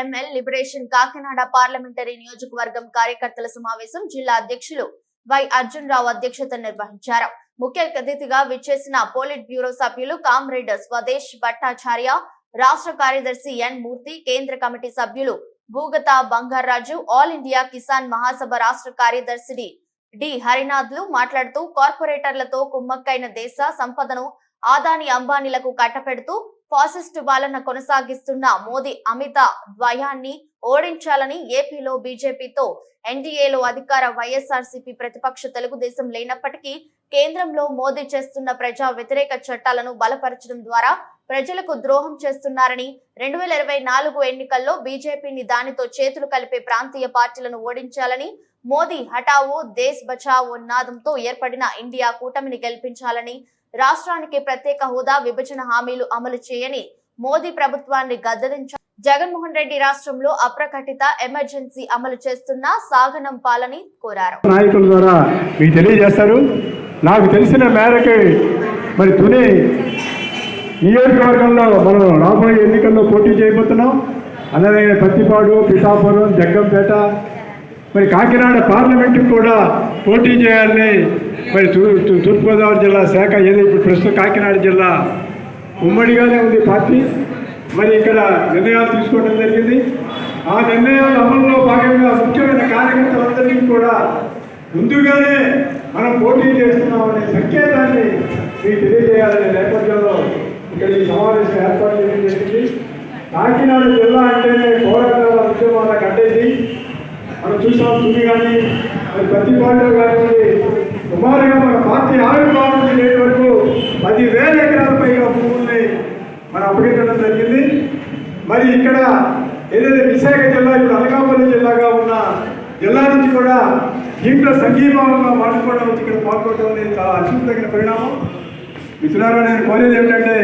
ML liberation Kakinada parliamentary నియోజకవర్గం కార్యకర్తల సమావేశం జిల్లా అధ్యక్షులు వై అర్జున్ రావు అధ్యక్షత నిర్వహించారు. ముఖ్య అతిథిగా విచ్చేసిన పోలిట్ బ్యూరో సభ్యులు కామ్రేడ్ స్వదేశ్ భట్టాచార్య, రాష్ట్ర కార్యదర్శి ఎన్ మూర్తి, కేంద్ర కమిటీ సభ్యులు భూగత బంగారాజు, ఆల్ ఇండియా కిసాన్ మహాసభ రాష్ట్ర కార్యదర్శి డి హరినాథ్లు మాట్లాడుతూ కార్పొరేటర్లతో కుమ్మక్కైన దేశ సంపదను ఆదాని అంబానీలకు కట్టపెడుతూ ఫాసిస్టు పాలన కొనసాగిస్తున్న మోదీ అమిత ద్వయాన్ని ఓడించాలని ఏపీలో బీజేపీతో ఎన్డీఏలో అధికార వైఎస్ఆర్సీపీ ప్రతిపక్ష తెలుగుదేశం లేనప్పటికీ కేంద్రంలో మోదీ చేస్తున్న ప్రజా వ్యతిరేక చట్టాలను బలపరచడం ద్వారా ప్రజలకు ద్రోహం చేస్తున్నారని 2024 ఎన్నికల్లో బీజేపీని దానితో చేతులు కలిపే ప్రాంతీయ పార్టీలను ఓడించాలని మోదీ హఠావో దేశ్ బచావో నాదంతో ఏర్పడిన ఇండియా కూటమిని గెలిపించాలని రాష్ట్రానికి ప్రత్యేక హోదా విభజన హామీలు అమలు చేయని మోదీ ప్రభుత్వాన్ని గద్దెదించాలని జగన్మోహన్ రెడ్డి రాష్ట్రంలో అప్రకటిత ఎమర్జెన్సీ అమలు చేస్తున్న సాగనంపాలని కోరారు. నాయకుల ద్వారా మీకు తెలియజేస్తారు. నాకు తెలిసిన మేరకు మరి తుని నియోజకవర్గంలో మనం రాబోయే ఎన్నికల్లో పోటీ చేయబోతున్నాం. అలాగే పత్తిపాడు, పిఠాపురం, జగ్గంపేట, మరి కాకినాడ పార్లమెంటుకు కూడా పోటీ చేయాలని మరి తూర్పుగోదావరి జిల్లా శాఖ ఏదో ఇప్పుడు ప్రస్తుతం కాకినాడ జిల్లా ఉమ్మడిగానే ఉంది పార్టీ. మరి ఇక్కడ నిర్ణయాలు తీసుకోవడం జరిగింది. ఆ నిర్ణయాల అమలులో భాగంగా ముఖ్యమైన కార్యకర్తలందరికీ కూడా ముందుగానే మనం పోటీ చేస్తున్నామనే సంకేతాన్ని మీకు తెలియజేయాలనే నేపథ్యంలో ఇక్కడ ఈ సమావేశం ఏర్పాటు చేయడం జరిగింది. కాకినాడ జిల్లా అంటేనే పోరాటాల ఉద్యమాల కట్టేది మనం చూసాం. తుని కానీ మరి పత్తిపాడులో కానివ్వండి, సుమారుగా మన పార్టీ ఆవిర్భావం లేని వరకు 10,000 ఎకరాల పైగా భూముల్ని మనం అప్పగించడం జరిగింది. మరి ఇక్కడ ఏదైతే విశాఖ జిల్లా ఇప్పుడు అనకాపల్లి జిల్లాగా ఉన్న జిల్లా నుంచి కూడా దీంట్లో సంఘీభావంగా మార్చుకోవడం వచ్చి ఇక్కడ పాల్గొనడం అనేది చాలా అద్భుతమైన పరిణామం. మిత్రులారా, నేను కోరేది ఏమిటంటే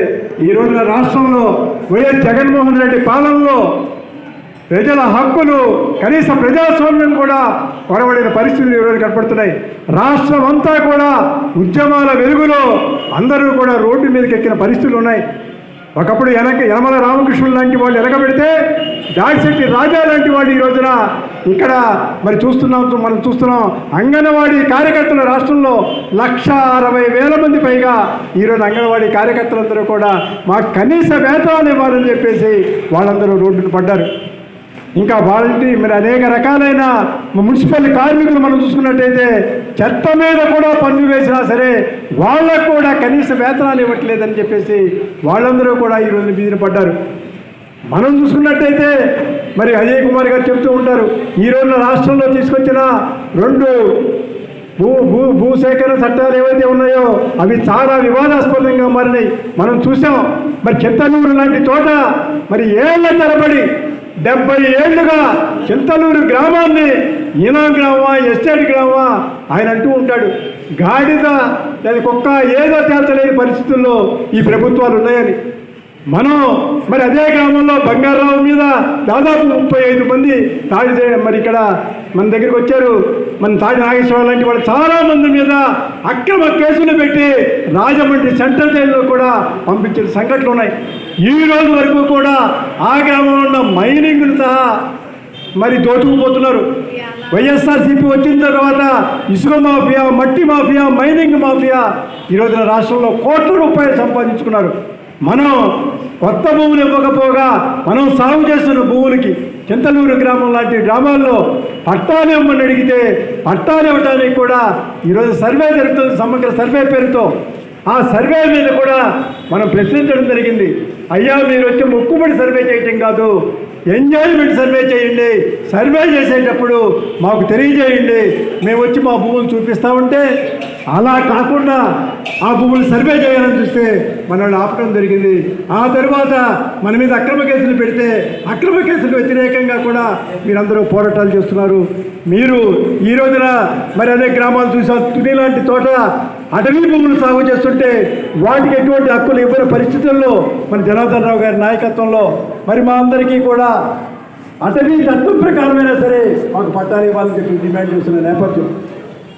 ఈ రోజున రాష్ట్రంలో వైఎస్ జగన్మోహన్ రెడ్డి పాలనలో ప్రజల హక్కులు, కనీస ప్రజాస్వామ్యం కూడా కొరబడిన పరిస్థితులు ఈరోజు కనపడుతున్నాయి. రాష్ట్రం అంతా కూడా ఉద్యమాల వెలుగులో అందరూ కూడా రోడ్డు మీదకి ఎక్కిన పరిస్థితులు ఉన్నాయి. ఒకప్పుడు యనమల రామకృష్ణుడు లాంటి వాళ్ళు ఎలగబెడితే దాడిశెట్టి రాజా లాంటి వాళ్ళు ఈ రోజున ఇక్కడ మరి మనం చూస్తున్నాం అంగన్వాడీ కార్యకర్తల రాష్ట్రంలో 1,60,000 మంది పైగా ఈరోజు అంగన్వాడీ కార్యకర్తలందరూ కూడా మాకు కనీస వేతనాలు ఇవ్వాలని చెప్పేసి వాళ్ళందరూ రోడ్డును పడ్డారు. ఇంకా వాలంటీర్ మరి అనేక రకాలైన మున్సిపల్ కార్మికులు మనం చూసుకున్నట్టయితే చెత్త మీద కూడా పన్ను వేసినా సరే వాళ్ళకు కూడా కనీస వేతనాలు ఇవ్వట్లేదని చెప్పేసి వాళ్ళందరూ కూడా ఈరోజు బీదిన పడ్డారు. మనం చూసుకున్నట్టయితే మరి అజయ్ కుమార్ గారు చెప్తూ ఉంటారు, ఈ రోజున రాష్ట్రంలో తీసుకొచ్చిన 2 భూసేకరణ చట్టాలు ఏవైతే ఉన్నాయో అవి చాలా వివాదాస్పదంగా మారినాయి. మనం చూసాం. మరి చింతలూరు లాంటి చోట మరి ఏళ్ల తరబడి 70 ఏళ్లుగా చింతలూరు గ్రామాన్ని ఈనాం గ్రామమా, ఎస్టేట్ గ్రామమా ఆయన అంటూ ఉంటాడు. గాడిద లేదా కుక్క ఏదో తేల్చలేని పరిస్థితుల్లో ఈ ప్రభుత్వాలు ఉన్నాయని. మనం మరి అదే గ్రామంలో బంగారావు మీద దాదాపు 35 మంది మరి ఇక్కడ మన దగ్గరికి వచ్చారు. మన తాడి నాగేశ్వరరావు లాంటి వాళ్ళు చాలామంది మీద అక్రమ కేసులు పెట్టి రాజమండ్రి సెంట్రల్ జైల్లో కూడా పంపించిన సంఘటనలు ఉన్నాయి. ఈ రోజు వరకు కూడా ఆ గ్రామంలో ఉన్న మైనింగ్ను సహా మరి దోచుకుపోతున్నారు. వైఎస్ఆర్సీపీ వచ్చిన తర్వాత ఇసుక మాఫియా, మట్టి మాఫియా, మైనింగ్ మాఫియా ఈ రోజున రాష్ట్రంలో కోట్ల రూపాయలు సంపాదించుకున్నారు. మనం కొత్త భూములు ఇవ్వకపోగా మనం సాగు చేస్తున్న భూములకి చింతలూరు గ్రామం లాంటి గ్రామాల్లో పట్టాలు ఇవ్వమని అడిగితే పట్టాలు ఇవ్వడానికి కూడా ఈరోజు సర్వే జరుగుతుంది. సమగ్ర సర్వే పేరుతో ఆ సర్వే మీద కూడా మనం ప్రశ్నించడం జరిగింది. అయ్యా, మీరు వచ్చి మొక్కుబడి సర్వే చేయటం కాదు, ఎంజాయ్మెంట్ సర్వే చేయండి. సర్వే చేసేటప్పుడు మాకు తెలియజేయండి, మేము వచ్చి మా భూములు చూపిస్తూ ఉంటే అలా కాకుండా ఆ భూములు సర్వే చేయాలని చూస్తే మనల్ని ఆపడం జరిగింది. ఆ తర్వాత మన మీద అక్రమ కేసులు పెడితే అక్రమ కేసులు వ్యతిరేకంగా కూడా మీరందరూ పోరాటాలు చేస్తున్నారు. మీరు ఈ రోజున మరి అదే గ్రామాలు చూసాం. తుని లాంటి తోట అటవీ భూములు సాగు చేస్తుంటే వాటికి ఎటువంటి హక్కులు ఇవ్వని పరిస్థితుల్లో మన జనార్దన్ రావు గారి నాయకత్వంలో మరి మా అందరికీ కూడా అటవీ చట్టం ప్రకారమైనా సరే మాకు పట్టాలు ఇవ్వాలని చెప్పి డిమాండ్ చేస్తున్న నేపథ్యం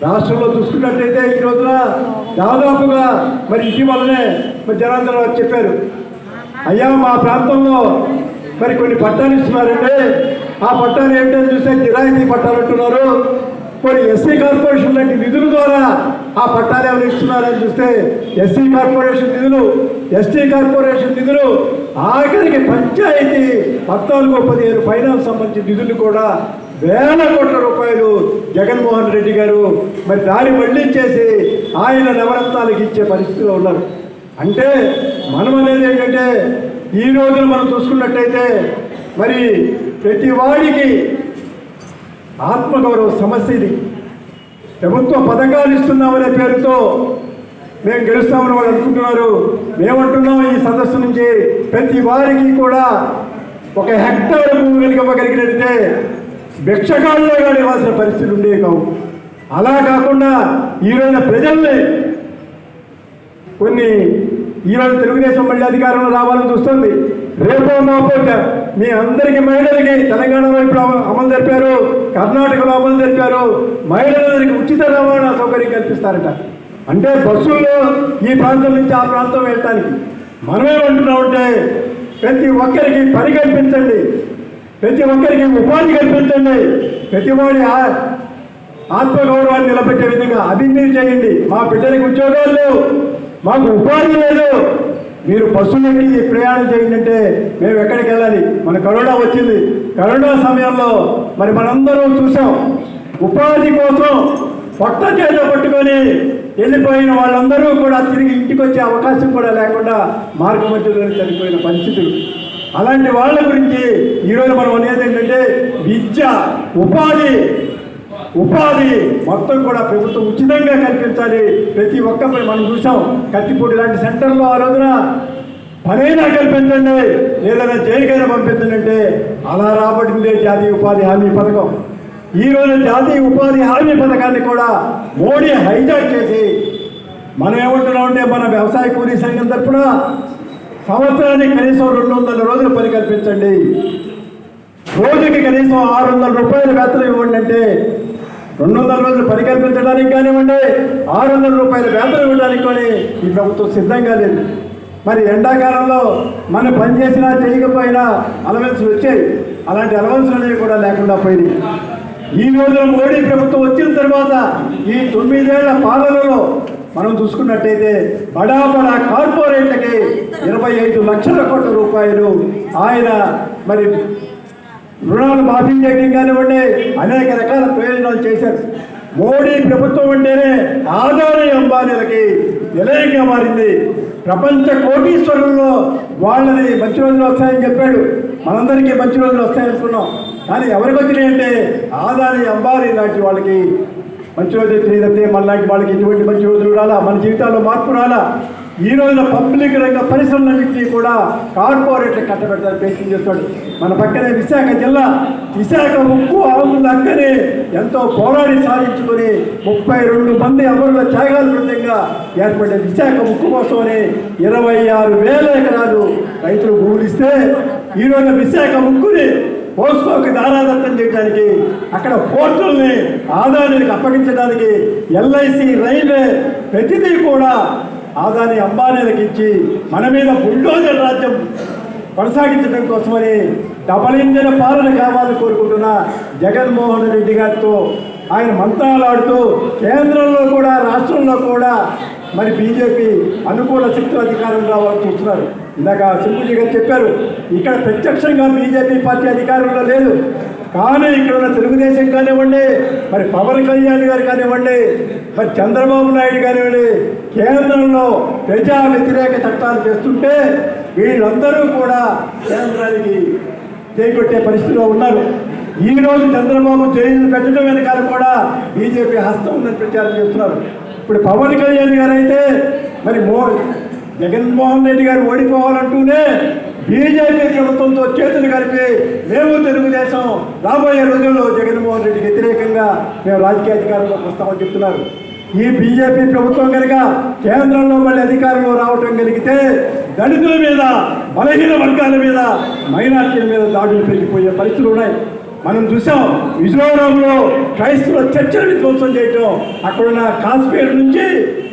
రాష్ట్రంలో చూసుకున్నట్టయితే ఈ రోజున దాదాపుగా మరి ఇటీవలనే మరి జనార్దన్ రావు చెప్పారు, అయ్యా మా ప్రాంతంలో మరి కొన్ని పట్టాలు ఇస్తున్నారంటే ఆ పట్టాలు ఏంటని చూస్తే కిరాయితీ పట్టాలు అంటున్నారు. కొన్ని ఎస్సీ కార్పొరేషన్ లాంటి నిధుల ద్వారా ఆ పట్టాలు ఎవరు ఇస్తున్నారని చూస్తే ఎస్సీ కార్పొరేషన్ నిధులు, ఎస్టీ కార్పొరేషన్ నిధులు, ఆఖరికి పంచాయతీ 14-15 ఫైనాన్స్ సంబంధించిన నిధులు కూడా వేల కోట్ల రూపాయలు జగన్మోహన్ రెడ్డి గారు మరి దారి మళ్లించేసి ఆయన నవరత్నాలకు ఇచ్చే పరిస్థితిలో ఉన్నారు. అంటే మనం అనేది ఏంటంటే ఈ రోజున మనం చూసుకున్నట్టయితే మరి ప్రతి వాడికి ఆత్మగౌరవ సమస్య ఇది. ప్రభుత్వ పథకాలు ఇస్తున్నామనే పేరుతో మేము గెలుస్తామని వాళ్ళు అనుకుంటున్నారు. మేమంటున్నాం ఈ సదస్సు నుంచి ప్రతి వారికి కూడా 1 హెక్టార్ భూమి ఇవ్వగలిగినట్టే భిక్షగాళ్ళలో కానీ ఇవ్వాల్సిన పరిస్థితులు ఉండేవి కావు. అలా కాకుండా ఈరోజు ప్రజల్ని కొన్ని ఈరోజు తెలుగుదేశం మళ్ళీ అధికారంలో రావాలని చూస్తుంది. రేపో మాపో మీ అందరికీ మహిళలకి తెలంగాణలో ఇప్పుడు అమలు జరిపారు, కర్ణాటకలో అమలు జరిపారు. మహిళలందరికీ ఉచిత రవాణా సౌకర్యం కల్పిస్తారట. అంటే బస్సుల్లో ఈ ప్రాంతం నుంచి ఆ ప్రాంతం వెళ్ళటానికి మనమేమంటున్నామంటే ప్రతి ఒక్కరికి పని కల్పించండి, ప్రతి ఒక్కరికి ఉపాధి కల్పించండి, ప్రతి వాడి ఆత్మగౌరవాన్ని నిలబెట్టే విధంగా అది మీరు చేయండి. మా బిడ్డలకు ఉద్యోగాలు లేవు, మాకు ఉపాధి లేదు, మీరు బస్సులకి ప్రయాణం చేయండి అంటే మేము ఎక్కడికి వెళ్ళాలి? మన కరోనా వచ్చింది. కరోనా సమయంలో మరి మనందరం చూసాం, ఉపాధి కోసం పొట్ట చేత పట్టుకొని వెళ్ళిపోయిన వాళ్ళందరూ కూడా తిరిగి ఇంటికి వచ్చే అవకాశం కూడా లేకుండా మార్గ మధ్యలో చనిపోయిన పరిస్థితులు. అలాంటి వాళ్ళ గురించి ఈరోజు మనం అనేది ఏంటంటే విద్య, ఉపాధి మొత్తం కూడా ప్రభుత్వం ఉచితంగా కల్పించాలి. ప్రతి ఒక్కరి మనం చూసాం కత్తిపూడి లాంటి సెంటర్లో ఆ రోజున పనైనా కల్పించండి, ఏదైనా జైలుకైనా పంపించండి అంటే అలా రాబడిందే జాతీయ ఉపాధి హామీ పథకం. ఈరోజు జాతీయ ఉపాధి హామీ పథకాన్ని కూడా మోడీ హైజాక్ చేసి మనం ఏమంటున్నామంటే మన వ్యవసాయ కూలీ సంఘం తరఫున సంవత్సరానికి కనీసం 200 రోజులు పని కల్పించండి, రోజుకి కనీసం 600 రూపాయల వేతనం ఇవ్వండి అంటే 200 రోజులు పని కల్పించడానికి కానివ్వండి, 600 రూపాయల వేతనం ఇవ్వడానికి కానీ ఈ ప్రభుత్వం సిద్ధంగా లేదు. మరి ఎండాకాలంలో మనం పని చేసినా చేయకపోయినా అలవెన్సులు వచ్చాయి, అలాంటి అలవెన్సులు అనేవి కూడా లేకుండా పోయినాయి. ఈ రోజున మోడీ ప్రభుత్వం వచ్చిన తర్వాత ఈ 9 ఏళ్ల పాలనలో మనం చూసుకున్నట్టయితే బడా కార్పొరేట్లకి 25 లక్షల కోట్ల రూపాయలు ఆయన మరి రుణాలు మాఫీ చేయడం కానివ్వండి, అనేక రకాల ప్రయోజనాలు చేశారు. మోడీ ప్రభుత్వం అంటేనే ఆదాని అంబానీలకి నిలయంగా మారింది. ప్రపంచ కోటీశ్వరుల్లో వాళ్ళని మంచి రోజులు వస్తాయని చెప్పాడు, మనందరికీ మంచి రోజులు వస్తాయనుకున్నాం. కానీ ఎవరికి వచ్చినాయంటే ఆదాని అంబానీ లాంటి వాళ్ళకి మంచి రోజులు వచ్చినాయితే మనలాంటి వాళ్ళకి ఎటువంటి మంచి రోజులు రాలా, మన జీవితాల్లో మార్పు రాలా. ఈ రోజున పబ్లిక్ రంగ పరిశ్రమలన్నింటినీ కూడా కార్పొరేట్లు కట్టబెడతారు ప్రయత్నం చేస్తాడు. మన పక్కనే విశాఖ ఉక్కు ఆవుల అక్కనే ఎంతో పోరాడి సాధించుకొని 32 మంది అమరుల త్యాగాల ఫలితంగా ఏర్పడే విశాఖ ఉక్కు కోసమని 26,000 ఎకరాలు రైతులు భూములు ఇస్తే ఈరోజు విశాఖ ఉక్కుని పోస్కోకి దారాదత్తం చేయడానికి, అక్కడ పోర్టుల్ని ఆదాయానికి అప్పగించడానికి, ఎల్ఐసి, రైల్వే ప్రతిదీ కూడా ఆదాని అంబానీలకు ఇచ్చి మన మీద బుల్డోజర్ రాజ్యం కొనసాగించడం కోసమని డబల్ ఇంజిన్ పాలన కావాలని కోరుకుంటున్న జగన్మోహన్ రెడ్డి గారితో ఆయన మంత్రాలాడుతూ కేంద్రంలో కూడా రాష్ట్రంలో కూడా మరి బీజేపీ అనుకూల శక్తులు అధికారం రావాలని చూస్తున్నారు. ఇందాక సింపుల్జీ గారు చెప్పారు, ఇక్కడ ప్రత్యక్షంగా బీజేపీ పార్టీ అధికారంలో లేదు, కానీ ఇక్కడ ఉన్న తెలుగుదేశం కానివ్వండి, మరి పవన్ కళ్యాణ్ గారు కానివ్వండి, మరి చంద్రబాబు నాయుడు కానివ్వండి, కేంద్రంలో ప్రజా వ్యతిరేక చట్టాలు చేస్తుంటే వీళ్ళందరూ కూడా కేంద్రానికి చేకొట్టే పరిస్థితిలో ఉన్నారు. ఈరోజు చంద్రబాబు జైలు పెట్టడం వెనకాల కూడా బీజేపీ హస్తం ఉందని ప్రచారం చేస్తున్నారు. ఇప్పుడు పవన్ కళ్యాణ్ గారు అయితే మరి జగన్మోహన్ రెడ్డి గారు ఓడిపోవాలంటూనే బీజేపీ ప్రభుత్వంతో చేతులు కలిపి మేము తెలుగుదేశం రాబోయే రోజుల్లో జగన్మోహన్ రెడ్డికి వ్యతిరేకంగా మేము రాజకీయ అధికారంలోకి వస్తామని చెప్తున్నారు. ఈ బీజేపీ ప్రభుత్వం కనుక కేంద్రంలో మళ్ళీ అధికారంలో రావటం కలిగితే దళితుల మీద, బలహీన వర్గాల మీద, మైనార్టీల మీద దాడులు పెరిగిపోయే పరిస్థితులు ఉన్నాయి. మనం చూసాం మిజోరాంలో క్రైస్తవుల చర్చలు విధ్వంసం చేయటం, అక్కడున్న కాశ్మీర్ నుంచి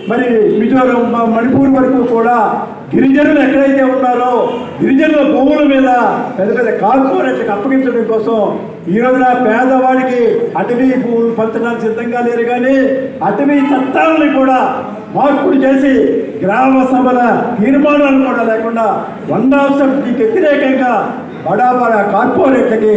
మరి మిజోరాం, మణిపూర్ వరకు కూడా గిరిజనులు ఎక్కడైతే ఉన్నారో గిరిజనుల భూముల మీద పెద్ద పెద్ద కార్పొరేట్లకు అప్పగించడం కోసం ఈ రోజున పేదవాడికి అటవీ భూములు పంచడానికి సిద్ధంగా లేరు, కానీ అటవీ చట్టాలను కూడా మార్పులు చేసి గ్రామ సభల తీర్మానాలు కూడా లేకుండా 100% వ్యతిరేకంగా బడా కార్పొరేట్లకి